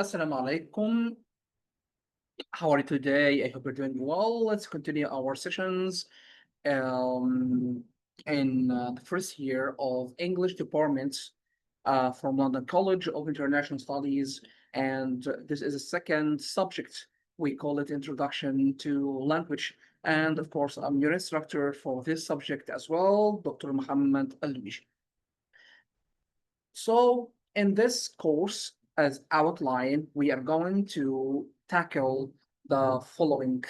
Assalamu alaikum. How are you today? I hope you're doing well. Let's continue our sessions um, in the first year of English department from London College of International Studies. And this is a second subject. We call it Introduction to Language. And of course, I'm your instructor for this subject as well, Dr. Muhammad al. So in this course, as outlined, we are going to tackle the following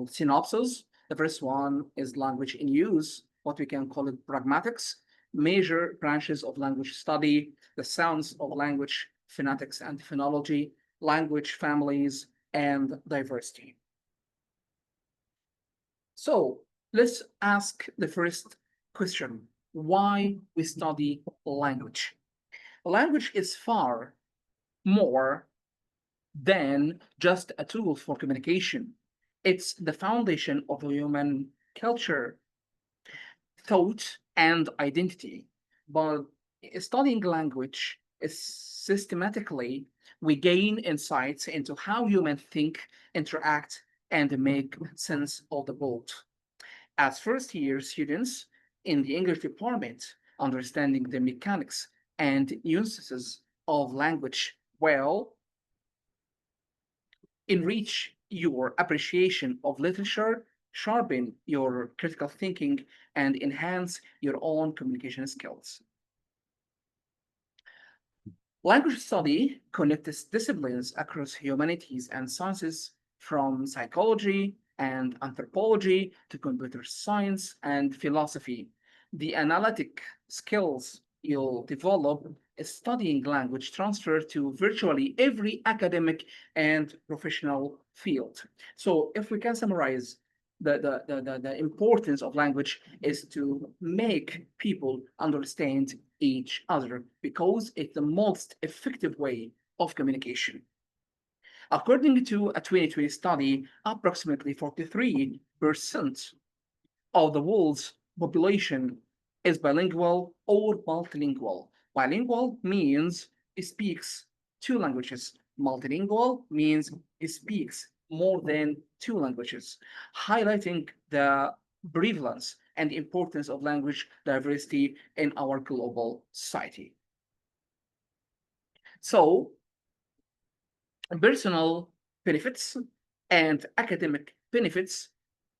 synopsis. The first one is language in use, what we can call it pragmatics, major branches of language study, the sounds of language, phonetics and phonology, language families, and diversity. So let's ask the first question: why we study language? Language is far more than just a tool for communication. It's the foundation of human culture, thought, and identity. But studying language is systematically, we gain insights into how humans think, interact, and make sense of the world. As first year students in the English department, understanding the mechanics and uses of language well enrich your appreciation of literature, sharpen your critical thinking, and enhance your own communication skills. Language study connects disciplines across humanities and sciences, from psychology and anthropology to computer science and philosophy. The analytic skills you'll develop studying language transfer to virtually every academic and professional field. So if we can summarize the importance of language is to make people understand each other because it's the most effective way of communication. According to a 2020 study, approximately 43% of the world's population is bilingual or multilingual. Bilingual means it speaks two languages. Multilingual means it speaks more than two languages, highlighting the prevalence and importance of language diversity in our global society. So, personal benefits and academic benefits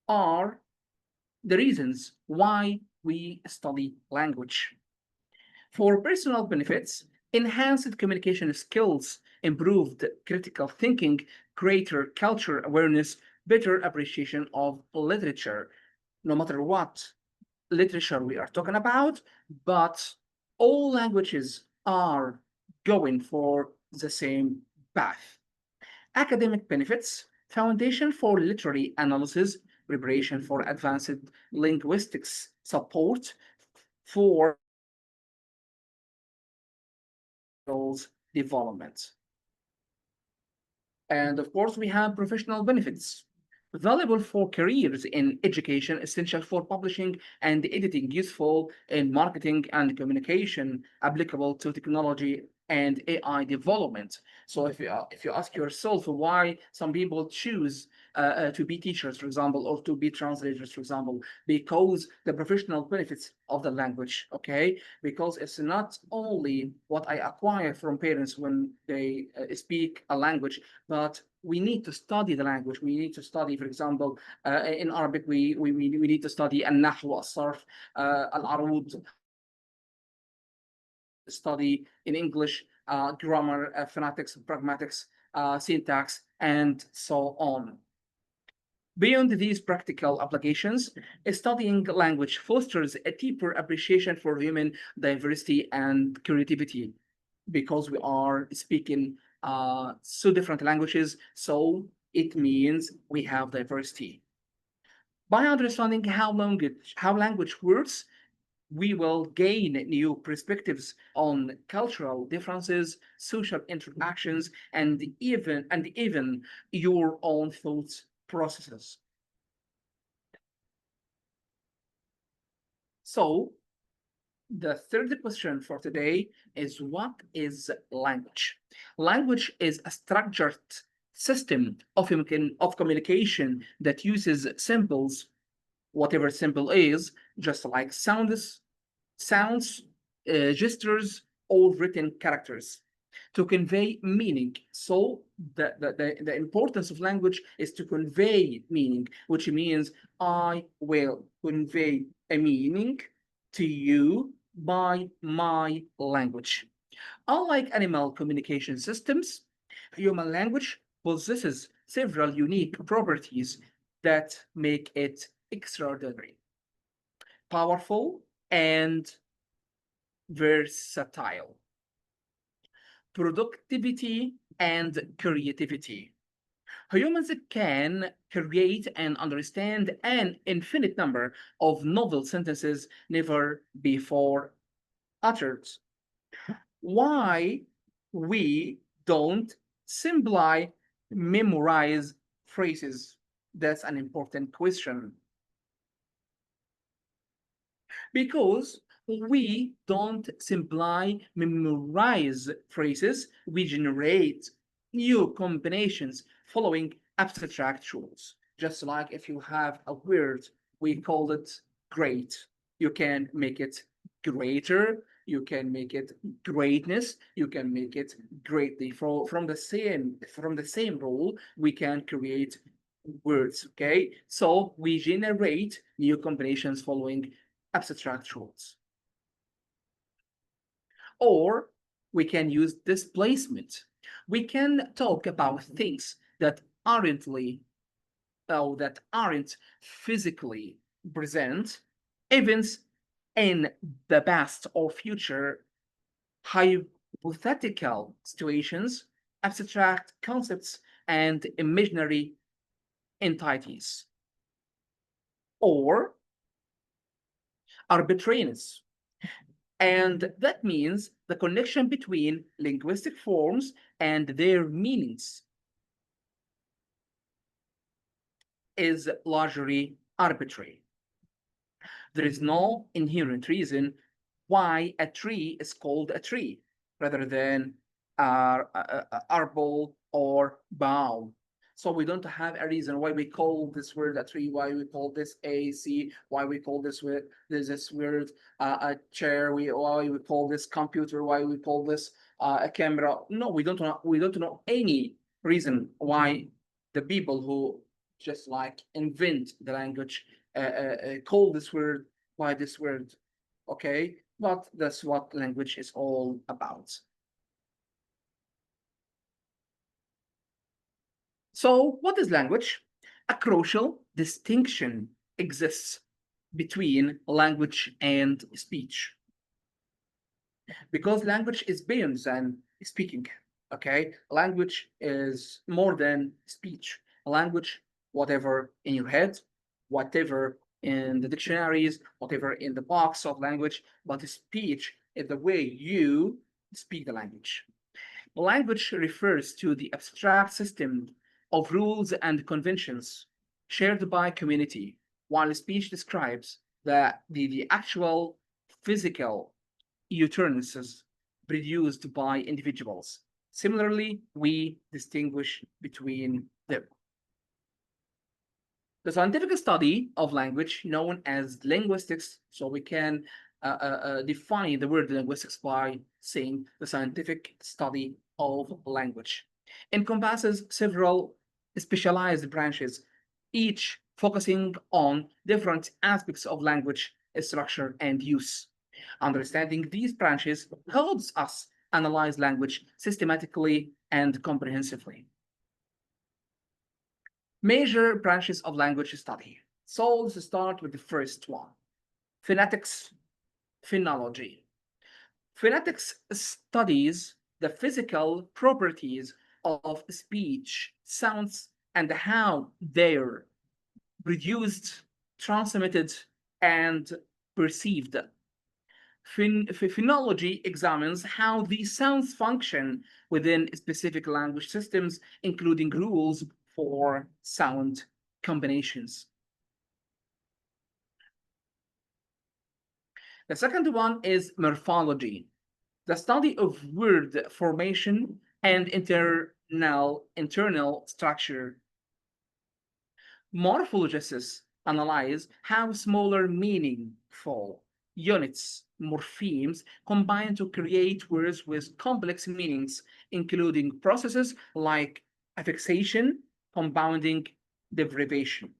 are the reasons why we study language. For personal benefits, enhanced communication skills, improved critical thinking, greater cultural awareness, better appreciation of literature, no matter what literature we are talking about, but all languages are going for the same path. Academic benefits, foundation for literary analysis, preparation for advanced linguistics, support for development. And of course, we have professional benefits. Valuable for careers in education, essential for publishing and editing, useful in marketing and communication, applicable to technology and AI development. So if you ask yourself why some people choose to be teachers, for example, or to be translators, for example, because the professional benefits of the language, okay? Because it's not only what I acquire from parents when they speak a language, but we need to study the language. We need to study, for example, in Arabic, we need to study al-nahw, al-sarf, al-arud, study in English, grammar, phonetics, pragmatics, syntax, and so on. Beyond these practical applications, studying language fosters a deeper appreciation for human diversity and creativity because we are speaking so different languages, so it means we have diversity. By understanding how language works, we will gain new perspectives on cultural differences, social interactions, and even your own thoughts processes. So The third question for today is, what is language? Language is a structured system of communication that uses symbols, whatever symbol is, just like sounds, gestures, or written characters to convey meaning. So the importance of language is to convey meaning, which means I will convey a meaning to you by my language. Unlike animal communication systems, human language possesses several unique properties that make it extraordinary, powerful, and versatile. Productivity and creativity. Humans can create and understand an infinite number of novel sentences never before uttered. Why we don't simply memorize phrases? That's an important question. Because we don't simply memorize phrases, we generate new combinations following abstract rules. Just like if you have a word, we call it great. You can make it greater, you can make it greatness, you can make it greatly. From the same rule, we can create words. Okay, so we generate new combinations following abstract rules. Or we can use displacement. We can talk about things that aren't physically present, events in the past or future, hypothetical situations, abstract concepts, and imaginary entities. Or arbitrariness. And that means the connection between linguistic forms and their meanings is largely arbitrary. There is no inherent reason why a tree is called a tree rather than arbol or bough. So we don't have a reason why we call this word a tree, why we call this a C, why we call this word a chair, why we call this computer, why we call this a camera. No, we don't know any reason why the people who just like invent the language call this word by this word. Okay, but that's what language is all about. So, what is language? A crucial distinction exists between language and speech because language is beyond than speaking. Okay, language is more than speech. Language, whatever in your head, whatever in the dictionaries, whatever in the box of language, but speech is the way you speak the language. Language refers to the abstract system of rules and conventions shared by community, while speech describes the actual physical utterances produced by individuals. Similarly, we distinguish between them. The scientific study of language, known as linguistics, so we can define the word linguistics by saying the scientific study of language, encompasses several specialized branches, each focusing on different aspects of language structure and use. Understanding these branches helps us analyze language systematically and comprehensively. Major branches of language study. So let's start with the first one, phonetics, phonology. Phonetics studies the physical properties of speech, sounds, and how they're produced, transmitted, and perceived. Phonology examines how these sounds function within specific language systems, including rules for sound combinations. The second one is morphology, the study of word formation and internal structure. Morphologists analyze how smaller meaningful units, morphemes, combine to create words with complex meanings, including processes like affixation, compounding, derivation.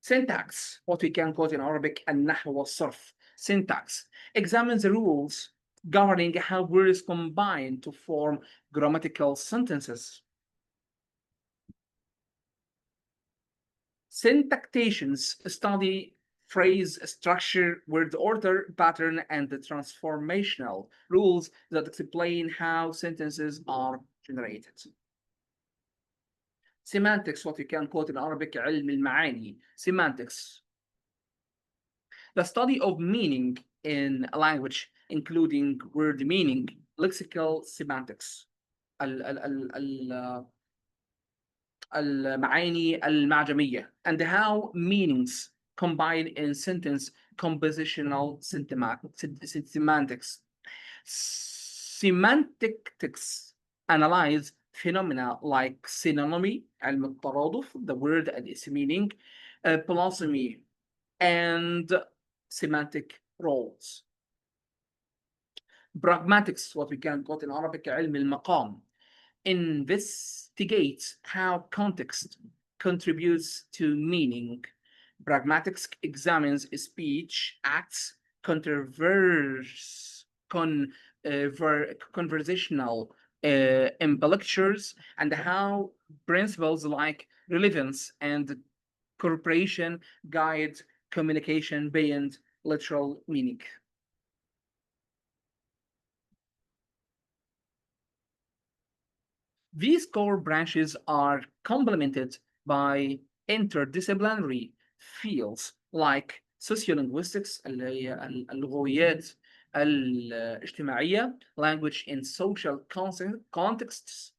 Syntax, what we can call in Arabic النحو والصرف. Syntax examines the rules governing how words combine to form grammatical sentences. Syntacticians study phrase structure, word order, pattern, and the transformational rules that explain how sentences are generated. Semantics, what we can quote in Arabic علم المعاني. Semantics, the study of meaning in a language, including word meaning, lexical semantics. المعاني المعجمية, and how meanings combine in sentence compositional semantics. Semantics analyze phenomena like synonymy, علم الترادف, the word and its meaning, polysemy, and semantic roles. Pragmatics, what we can quote in Arabic علم المقام, investigates how context contributes to meaning. Pragmatics examines speech, acts, conversational intellectures, and how principles like relevance and cooperation guide communication beyond literal meaning. These core branches are complemented by interdisciplinary fields like sociolinguistics, اللي هي اللغويات الاجتماعية, language in social contexts,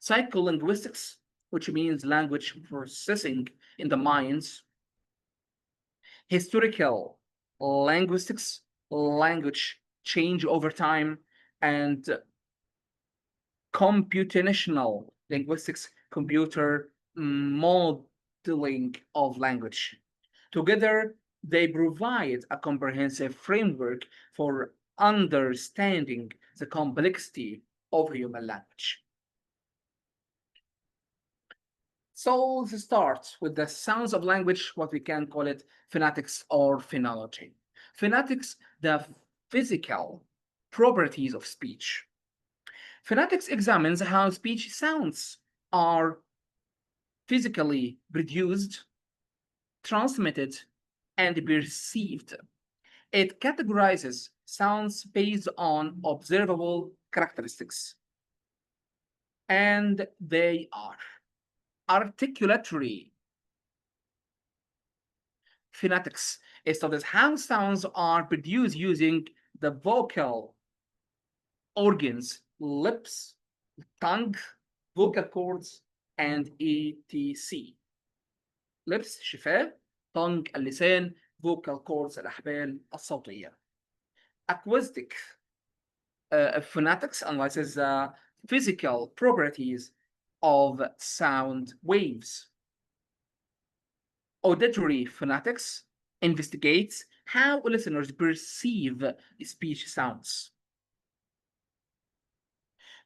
psycholinguistics, which means language processing in the minds, historical linguistics, language change over time, and computational linguistics, computer modeling of language. Together, they provide a comprehensive framework for understanding the complexity of human language. So let's start with the sounds of language, what we can call it phonetics or phonology. Phonetics, the physical properties of speech. Phonetics examines how speech sounds are physically produced, transmitted, and perceived. It categorizes sounds based on observable characteristics. And they are articulatory phonetics. It studies how sounds are produced using the vocal organs, lips, tongue, vocal cords, and etc. lips شفاه, tongue اللسان, vocal cords الأحبال الصوتية. Acoustic phonetics analyzes the physical properties of sound waves. Auditory phonetics investigates how listeners perceive speech sounds.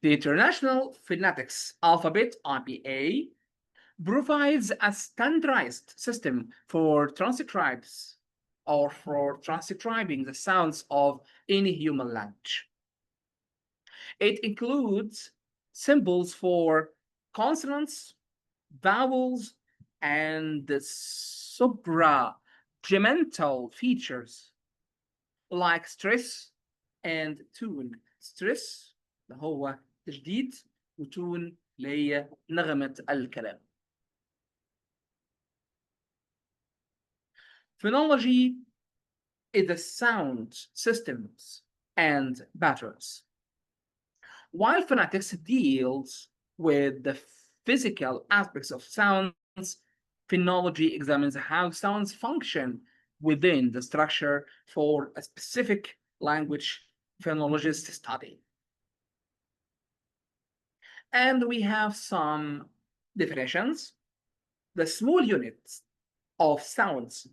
The International Phonetics Alphabet, IPA, provides a standardized system for transcribing the sounds of any human language. It includes symbols for consonants, vowels, and the supragemental features like stress and tune. Stress اللي هو تشديد, وتون اللي هي نغمة الكلام. Phonology is the sound systems and patterns, while phonetics deals with the physical aspects of sounds Phonology examines how sounds function within the structure for a specific language phonologist study. And we have some definitions. The small units of sounds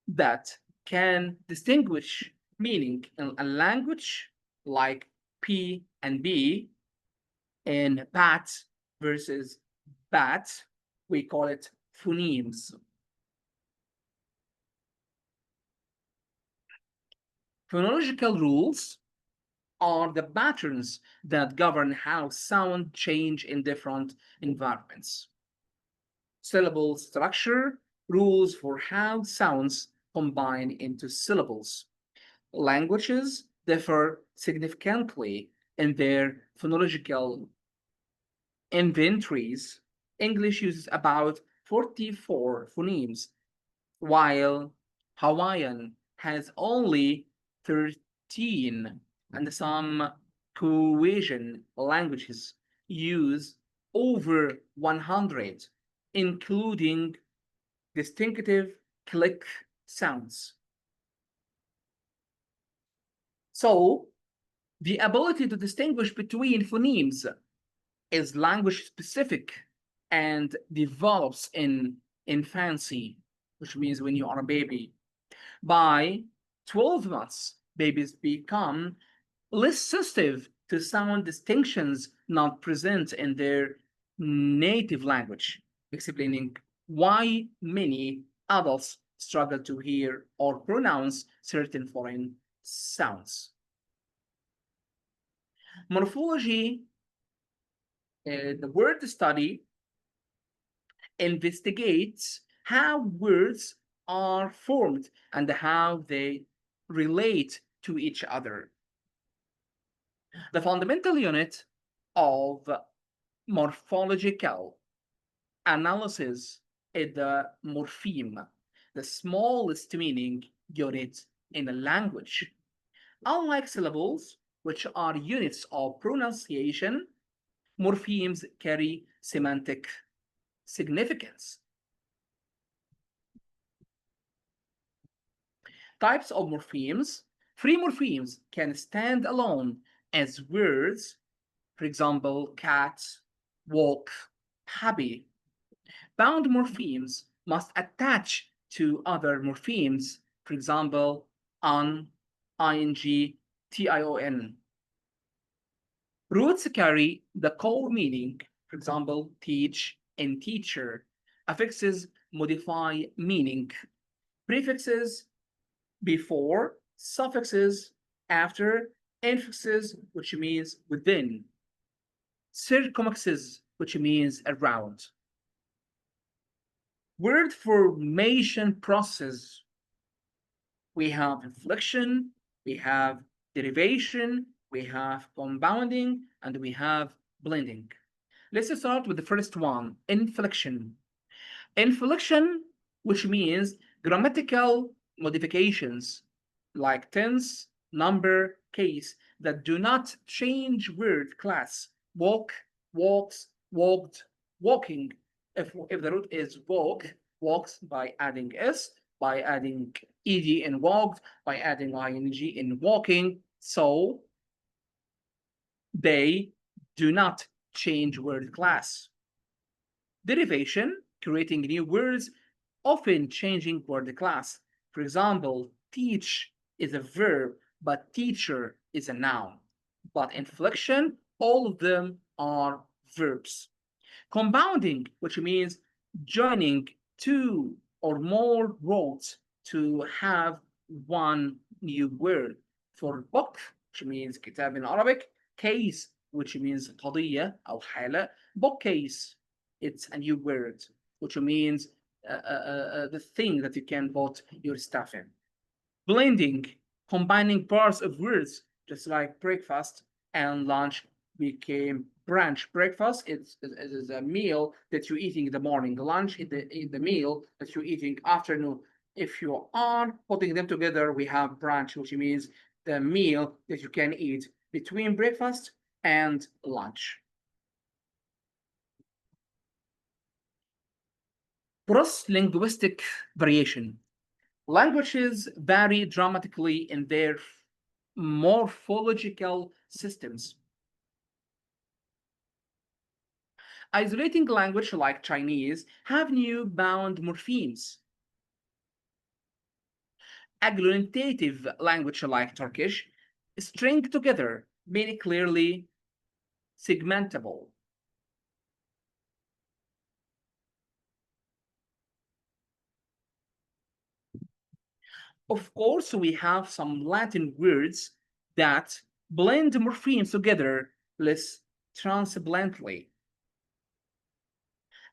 that can distinguish meaning in a language, like P and B, in bat versus bat, we call it phonemes. Phonological rules are the patterns that govern how sound change in different environments. Syllable structure, rules for how sounds combine into syllables. Languages differ significantly in their phonological inventories. English uses about 44 phonemes, while Hawaiian has only 13, and some Caucasian languages use over 100, including distinctive click sounds. So, the ability to distinguish between phonemes is language specific and develops in infancy, which means when you are a baby. By 12 months, babies become less sensitive to sound distinctions not present in their native language, explaining why many adults struggle to hear or pronounce certain foreign sounds. Morphology, the word study, investigates how words are formed and how they relate to each other. The fundamental unit of morphological analysis is the morpheme, the smallest meaning unit in a language. Unlike syllables, which are units of pronunciation, morphemes carry semantic significance. Types of morphemes. Free morphemes can stand alone as words, for example, cat, walk, happy. Bound morphemes must attach to other morphemes, for example, on, ing, tion. Roots carry the core meaning, for example, teach and teacher. Affixes modify meaning. Prefixes before, suffixes after, infixes, which means within, circumfixes, which means around. Word formation process. We have inflection, we have derivation, we have compounding, and we have blending. Let's start with the first one, inflection. Inflection, which means grammatical modifications like tense, number, case that do not change word class. Walk, walks, walked, walking. If the root is walk, walks by adding s, by adding ed in walked, by adding ing in walking. So they do not change word class. Derivation, creating new words, often changing word class. For example, teach is a verb, but teacher is a noun. But inflection, all of them are verbs. Compounding, which means joining two or more words to have one new word. For book, which means كتاب in Arabic, case, which means قضية أو حالة, bookcase, it's a new word, which means the thing that you can put your stuff in. Blending, combining parts of words, just like breakfast and lunch became brunch. Breakfast is a meal that you're eating in the morning. Lunch is the meal that you're eating afternoon. If you are putting them together, we have brunch, which means the meal that you can eat between breakfast and lunch. Cross-linguistic variation. Languages vary dramatically in their morphological systems. Isolating language like Chinese have new bound morphemes. Agglutinative language like Turkish string together, many clearly segmentable. Of course, we have some Latin words that blend morphemes together less transplantly.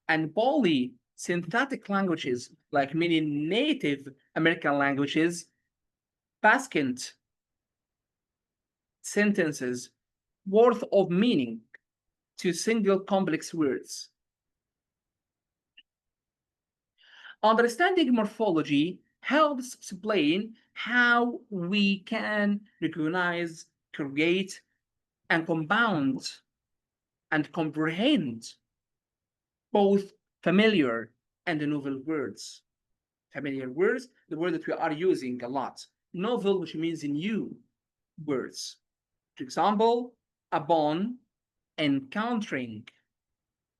And polysynthetic languages, like many Native American languages, basket sentences worth of meaning to single complex words. Understanding morphology helps explain how we can recognize, create, and compound and comprehend both familiar and novel words. Familiar words, the word that we are using a lot. Novel, which means new words. For example, upon encountering,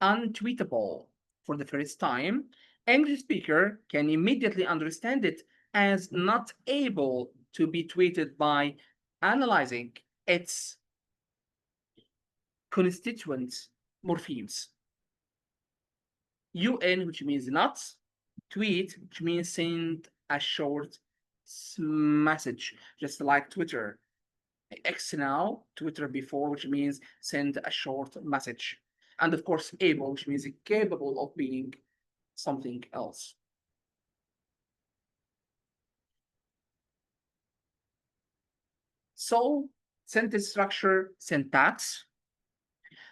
untweetable for the first time, English speaker can immediately understand it as not able to be tweeted by analyzing its constituent morphemes. UN, which means not, tweet, which means send a short message, just like Twitter. X now, Twitter before, which means send a short message. And of course, able, which means capable of being something else. So, sentence structure, syntax.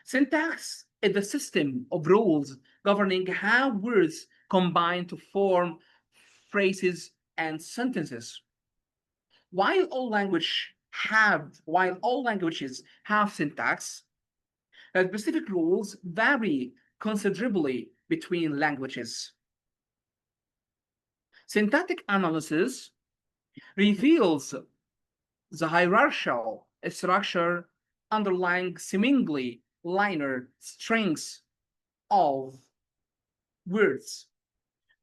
Syntax is the system of rules governing how words combine to form phrases and sentences. While all languages have syntax, specific rules vary considerably between languages. Syntactic analysis reveals the hierarchical structure underlying seemingly linear strings of words.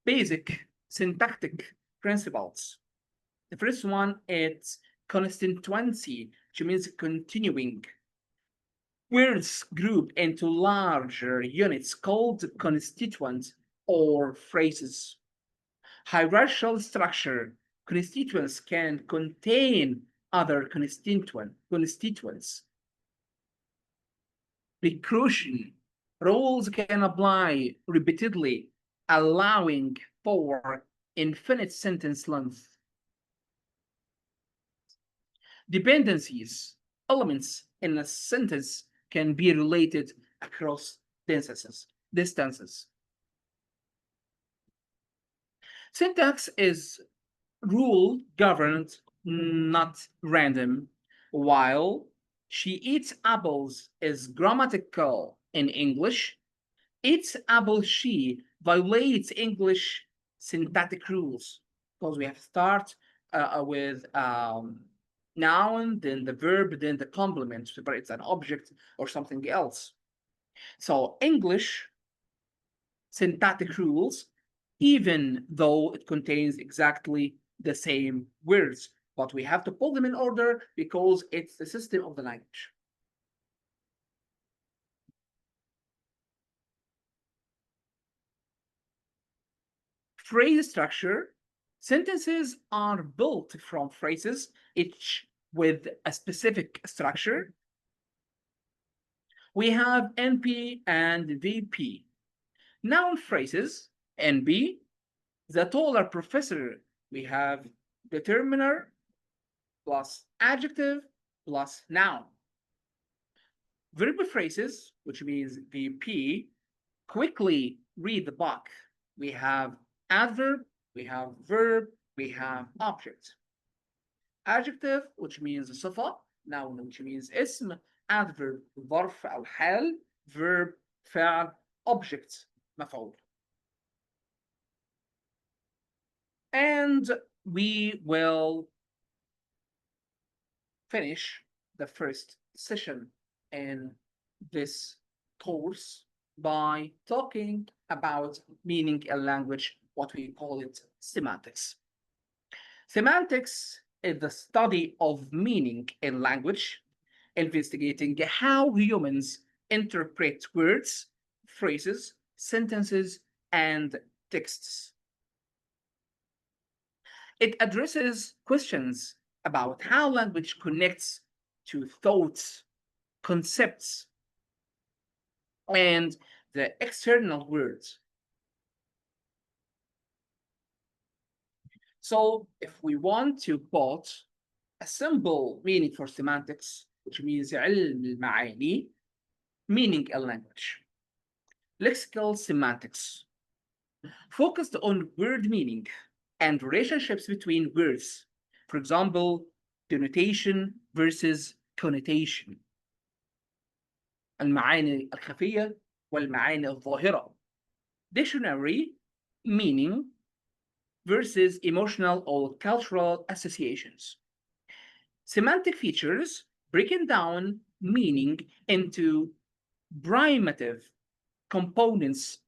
Basic syntactic principles. The first one is constituency, which means continuing. Words group into larger units called constituents or phrases. Hierarchical structure. Constituents can contain other constituents. Recursion. Rules can apply repeatedly, allowing for infinite sentence length. Dependencies. Elements in a sentence can be related across distances. Syntax is rule governed, not random. While she eats apples is grammatical in English, eats apple she violates English syntactic rules because we have to start with noun, then the verb, then the complement, but it's an object or something else. So English syntactic rules, even though it contains exactly the same words, but we have to pull them in order because it's the system of the language. Phrase structure. Sentences are built from phrases, each with a specific structure. We have NP and VP. Noun phrases, NP. The taller professor, we have determiner plus adjective plus noun. Verb phrases, which means VP, quickly read the book. We have adverb, we have verb, we have object. Adjective, which means صفة, noun, which means اسم, adverb, ظرف أو حال, verb, فعل, object, مفعول. And we will finish the first session in this course by talking about meaning in language, what we call it semantics. Semantics is the study of meaning in language, investigating how humans interpret words, phrases, sentences, and texts. It addresses questions about how language connects to thoughts, concepts, and the external words. So if we want to put a simple meaning for semantics, which means علم المعاني, meaning in language. Lexical semantics, focused on word meaning and relationships between words. For example, denotation versus connotation. المعاني الخفية والمعاني الظاهرة. Dictionary meaning versus emotional or cultural associations. Semantic features breaking down meaning into primitive components.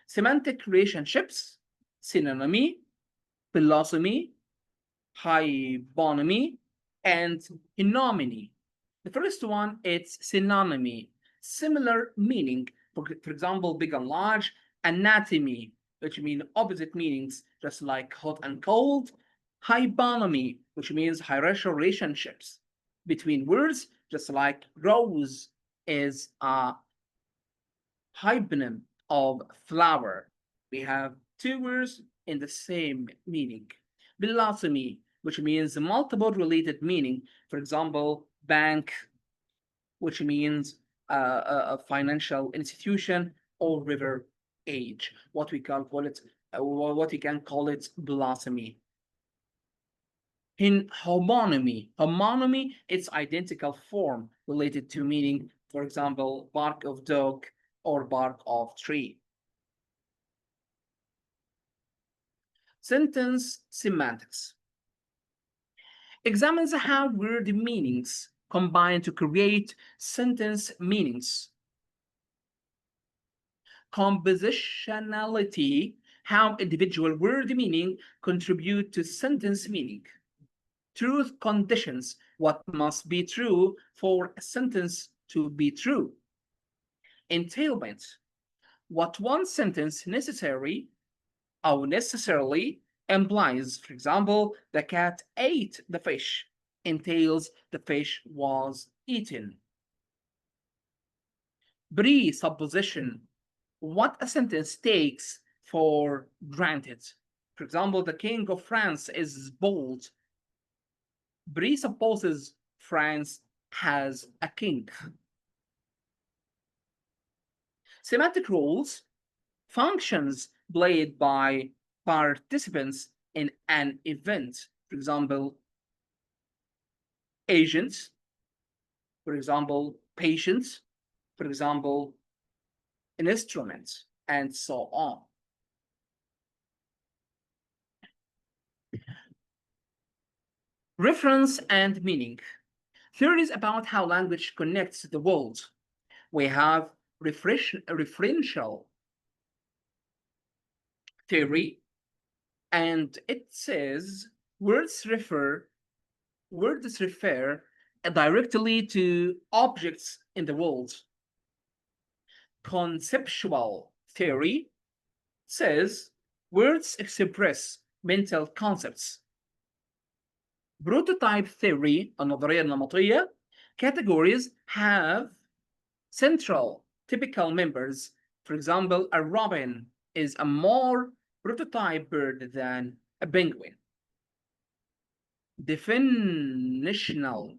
Semantic relationships, synonymy, philosophy, hyponymy, and enonymy. The first one, it's synonymy, similar meaning. For example, big and large, anatomy, which mean opposite meanings, just like hot and cold. Hyponymy, which means hierarchical relationships between words, just like rose is a hyponym of flower. We have two words in the same meaning. Philosophy, which means multiple related meaning. For example, bank, which means a financial institution, or river age, what we can call it, what we can call it philosophy. In homonymy, it's identical form related to meaning. For example, bark of dog or bark of tree. Sentence semantics examines how word meanings combine to create sentence meanings. Compositionality, how individual word meaning contribute to sentence meaning. Truth conditions, what must be true for a sentence to be true. Entailment, what one sentence necessarily implies. For example, the cat ate the fish, entails the fish was eaten. Presupposition, what a sentence takes for granted. For example, the king of France is bold, presupposes France has a king. Semantic roles, functions played by participants in an event. For example, agents, for example, patients, for example, instruments, and so on. Reference and meaning. Theories about how language connects the world. We have referential theory, and it says words refer directly to objects in the world. Conceptual theory says words express mental concepts. Prototype theory, النظرية النمطية, categories have central typical members. For example, a robin is a more prototype bird than a penguin. Definitional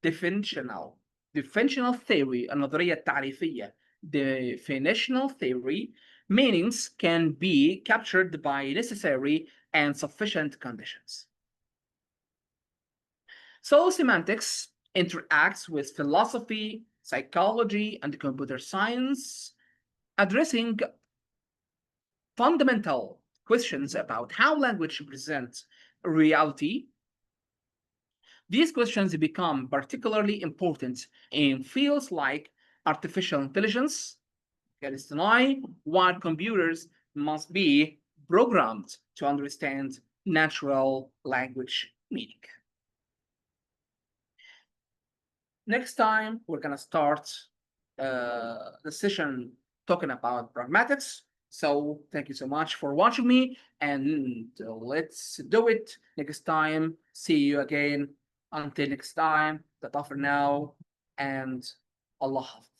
theory, النظرية التعريفية. Definitional theory, meanings can be captured by necessary and sufficient conditions. So semantics interacts with philosophy, psychology, and computer science, addressing fundamental questions about how language presents reality. These questions become particularly important in fields like artificial intelligence, while computers must be programmed to understand natural language meaning. Next time, we're going to start the session talking about pragmatics. So thank you so much for watching me, and let's do it next time. See you again. Until next time, for now, and Allah Hafiz.